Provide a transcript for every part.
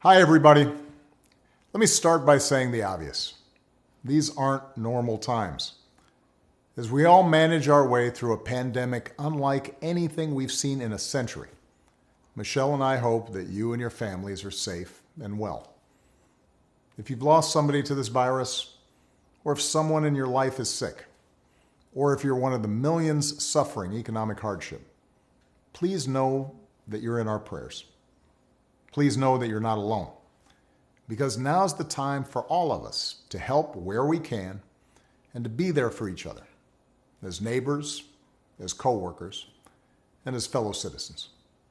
Hi, everybody. Let me start by saying the obvious. These aren't normal times. As we all manage our way through a pandemic unlike anything we've seen in a century, Michelle and I hope that you and your families are safe and well. If you've lost somebody to this virus, or if someone in your life is sick, or if you're one of the millions suffering economic hardship, please know that you're in our prayers. Please know that you're not alone, because now's the time for all of us to help where we can and to be there for each other, as neighbors, as coworkers, and as fellow citizens.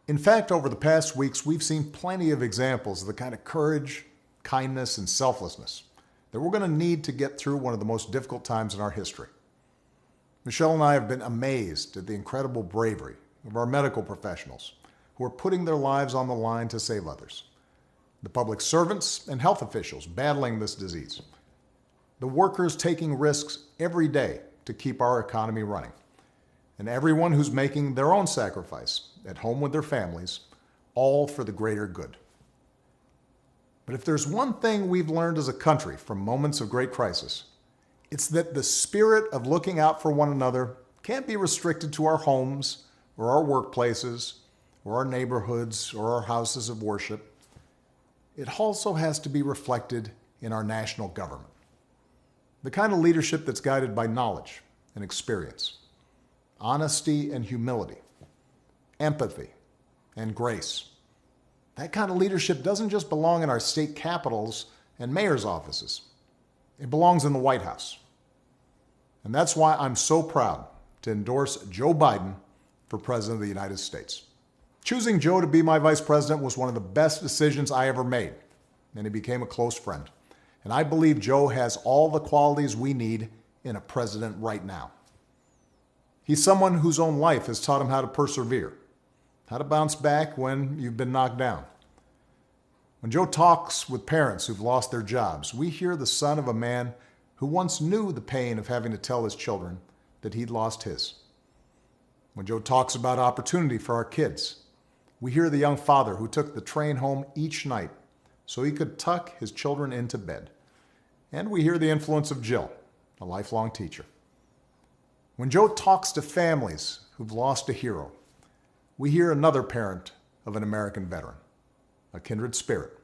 In fact, over the past weeks, we've seen plenty of examples of the kind of courage, kindness, and selflessness that we're going to need to get through one of the most difficult times in our history. Michelle and I have been amazed at the incredible bravery of our medical professionals who are putting their lives on the line to save others, the public servants and health officials battling this disease, the workers taking risks every day to keep our economy running, and everyone who's making their own sacrifice at home with their families, all for the greater good. But if there's one thing we've learned as a country from moments of great crisis, it's that the spirit of looking out for one another can't be restricted to our homes or our workplaces or our neighborhoods or our houses of worship. It also has to be reflected in our national government. The kind of leadership that's guided by knowledge and experience, honesty and humility, empathy and grace. That kind of leadership doesn't just belong in our state capitals and mayor's offices. It belongs in the White House. And that's why I'm so proud to endorse Joe Biden for President of the United States. Choosing Joe to be my vice president was one of the best decisions I ever made, and he became a close friend. And I believe Joe has all the qualities we need in a president right now. He's someone whose own life has taught him how to persevere, how to bounce back when you've been knocked down. When Joe talks with parents who've lost their jobs, we hear the son of a man who once knew the pain of having to tell his children that he'd lost his. When Joe talks about opportunity for our kids, we hear the young father who took the train home each night so he could tuck his children into bed. And we hear the influence of Jill, a lifelong teacher. When Joe talks to families who've lost a hero, we hear another parent of an American veteran, a kindred spirit,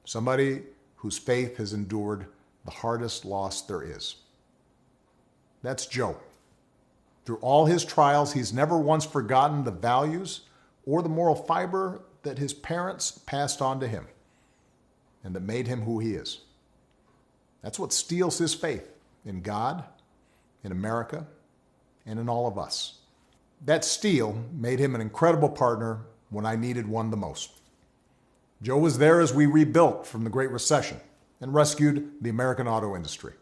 somebody whose faith has endured the hardest loss there is. That's Joe. Through all his trials, he's never once forgotten the values or the moral fiber that his parents passed on to him and that made him who he is. That's what steels his faith in God, in America, and in all of us. That steel made him an incredible partner when I needed one the most. Joe was there as we rebuilt from the Great Recession and rescued the American auto industry.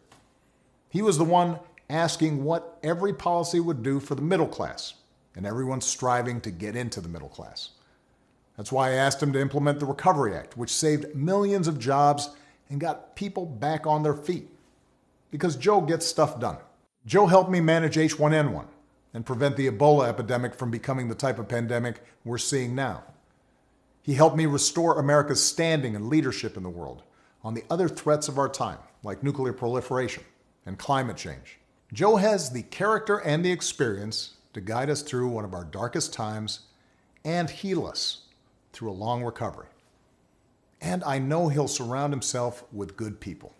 He was the one asking what every policy would do for the middle class, and everyone's striving to get into the middle class. That's why I asked him to implement the Recovery Act, which saved millions of jobs and got people back on their feet. Because Joe gets stuff done. Joe helped me manage H1N1 and prevent the Ebola epidemic from becoming the type of pandemic we're seeing now. He helped me restore America's standing and leadership in the world on the other threats of our time, like nuclear proliferation and climate change. Joe has the character and the experience to guide us through one of our darkest times and heal us through a long recovery. And I know he'll surround himself with good people,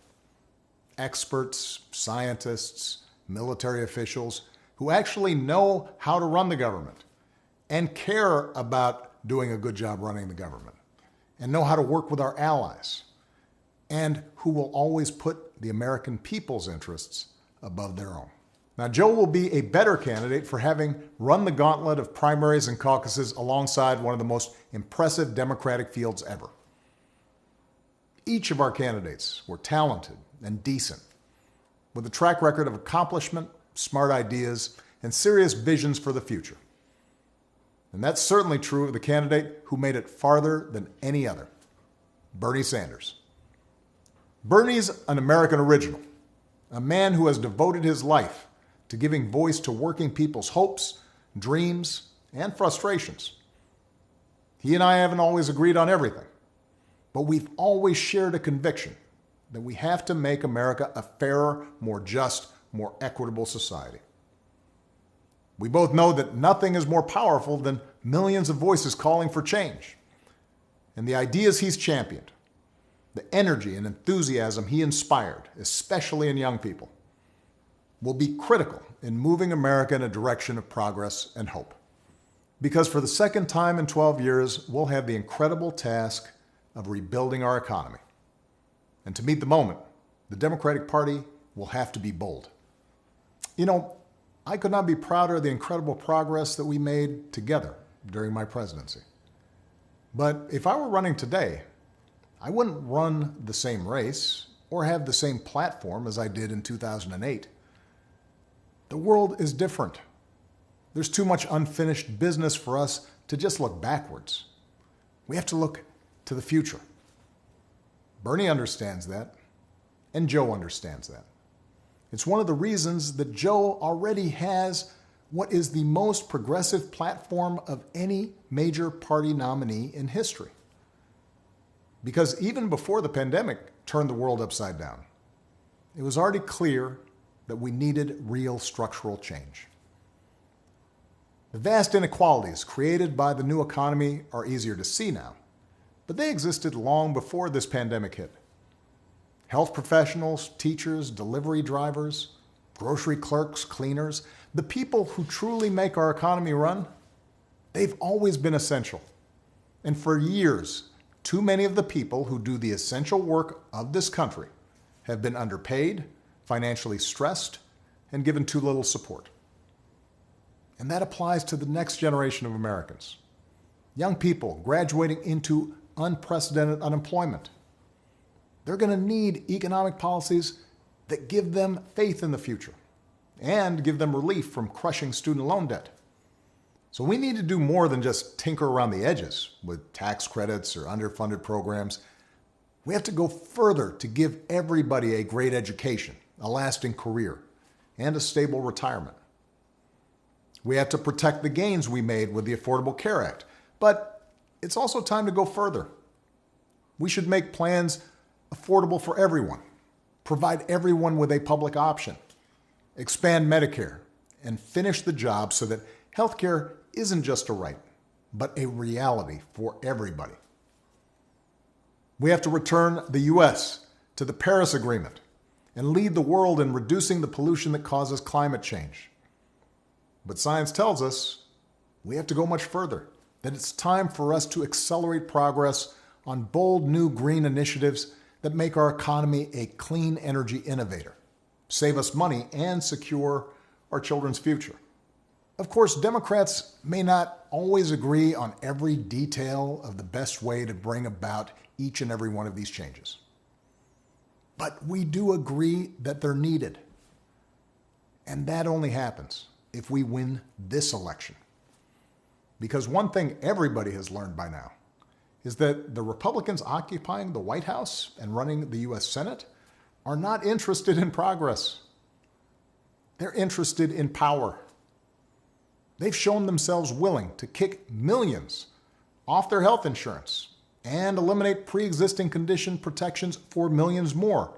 experts, scientists, military officials who actually know how to run the government and care about doing a good job running the government and know how to work with our allies and who will always put the American people's interests above their own. Now, Joe will be a better candidate for having run the gauntlet of primaries and caucuses alongside one of the most impressive Democratic fields ever. Each of our candidates were talented and decent, with a track record of accomplishment, smart ideas, and serious visions for the future. And that's certainly true of the candidate who made it farther than any other, Bernie Sanders. Bernie's an American original, a man who has devoted his life to giving voice to working people's hopes, dreams, and frustrations. He and I haven't always agreed on everything, but we've always shared a conviction that we have to make America a fairer, more just, more equitable society. We both know that nothing is more powerful than millions of voices calling for change. And the ideas he's championed, the energy and enthusiasm he inspired, especially in young people, will be critical in moving America in a direction of progress and hope. Because for the second time in 12 years, we'll have the incredible task of rebuilding our economy. And to meet the moment, the Democratic Party will have to be bold. You know, I could not be prouder of the incredible progress that we made together during my presidency. But if I were running today, I wouldn't run the same race or have the same platform as I did in 2008. The world is different. There's too much unfinished business for us to just look backwards. We have to look to the future. Bernie understands that, and Joe understands that. It's one of the reasons that Joe already has what is the most progressive platform of any major party nominee in history. Because even before the pandemic turned the world upside down, it was already clear that we needed real structural change. The vast inequalities created by the new economy are easier to see now, but they existed long before this pandemic hit. Health professionals, teachers, delivery drivers, grocery clerks, cleaners, the people who truly make our economy run, they've always been essential. And for years, too many of the people who do the essential work of this country have been underpaid, financially stressed, and given too little support. And that applies to the next generation of Americans. Young people graduating into unprecedented unemployment. They're going to need economic policies that give them faith in the future and give them relief from crushing student loan debt. So we need to do more than just tinker around the edges with tax credits or underfunded programs. We have to go further to give everybody a great education, a lasting career, and a stable retirement. We have to protect the gains we made with the Affordable Care Act, but it's also time to go further. We should make plans affordable for everyone, provide everyone with a public option, expand Medicare, and finish the job so that healthcare isn't just a right, but a reality for everybody. We have to return the U.S. to the Paris Agreement and lead the world in reducing the pollution that causes climate change. But science tells us we have to go much further, that it's time for us to accelerate progress on bold new green initiatives that make our economy a clean energy innovator, save us money, and secure our children's future. Of course, Democrats may not always agree on every detail of the best way to bring about each and every one of these changes. But we do agree that they're needed. And that only happens if we win this election. Because one thing everybody has learned by now is that the Republicans occupying the White House and running the U.S. Senate are not interested in progress. They're interested in power. They've shown themselves willing to kick millions off their health insurance and eliminate pre-existing condition protections for millions more,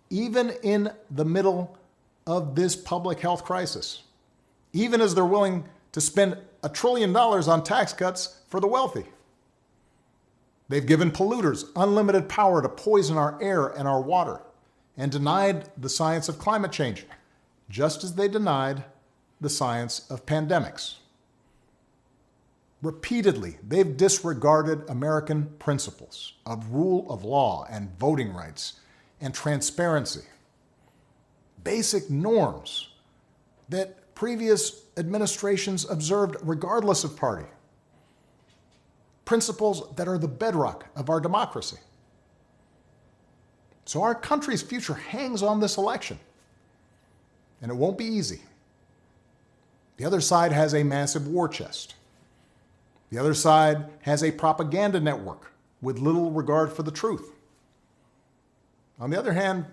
even in the middle of this public health crisis, even as they're willing to spend $1 trillion on tax cuts for the wealthy. They've given polluters unlimited power to poison our air and our water and denied the science of climate change, just as they denied the science of pandemics. Repeatedly, they've disregarded American principles of rule of law and voting rights and transparency, basic norms that previous administrations observed regardless of party, principles that are the bedrock of our democracy. So our country's future hangs on this election, and it won't be easy. The other side has a massive war chest. The other side has a propaganda network with little regard for the truth. On the other hand,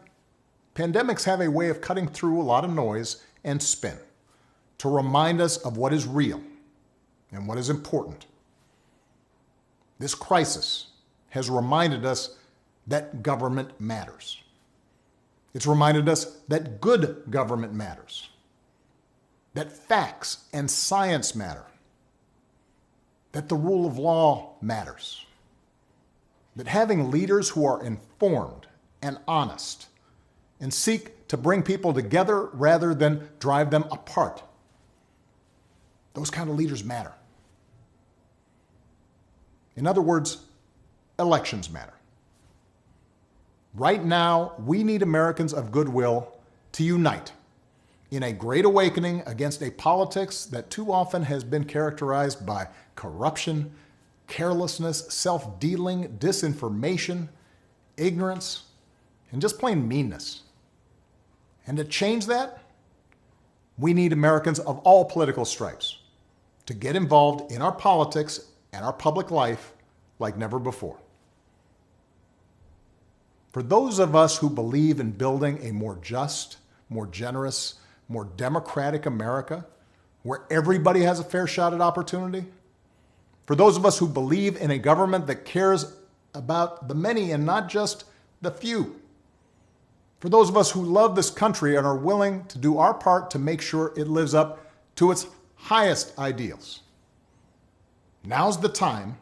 pandemics have a way of cutting through a lot of noise and spin to remind us of what is real and what is important. This crisis has reminded us that government matters. It's reminded us that good government matters, that facts and science matter, that the rule of law matters, that having leaders who are informed and honest and seek to bring people together rather than drive them apart, those kind of leaders matter. In other words, elections matter. Right now, we need Americans of goodwill to unite in a great awakening against a politics that too often has been characterized by corruption, carelessness, self-dealing, disinformation, ignorance, and just plain meanness. And to change that, we need Americans of all political stripes to get involved in our politics and our public life like never before. For those of us who believe in building a more just, more generous, more democratic America, where everybody has a fair shot at opportunity, for those of us who believe in a government that cares about the many and not just the few, for those of us who love this country and are willing to do our part to make sure it lives up to its highest ideals, now's the time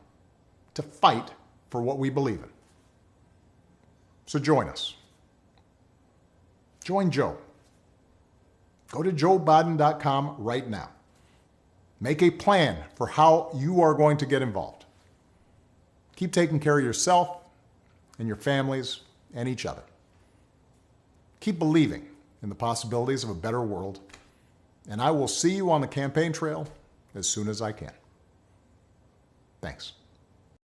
to fight for what we believe in. So join us. Join Joe. Go to joebiden.com right now. Make a plan for how you are going to get involved. Keep taking care of yourself and your families and each other. Keep believing in the possibilities of a better world, and I will see you on the campaign trail as soon as I can. Thanks.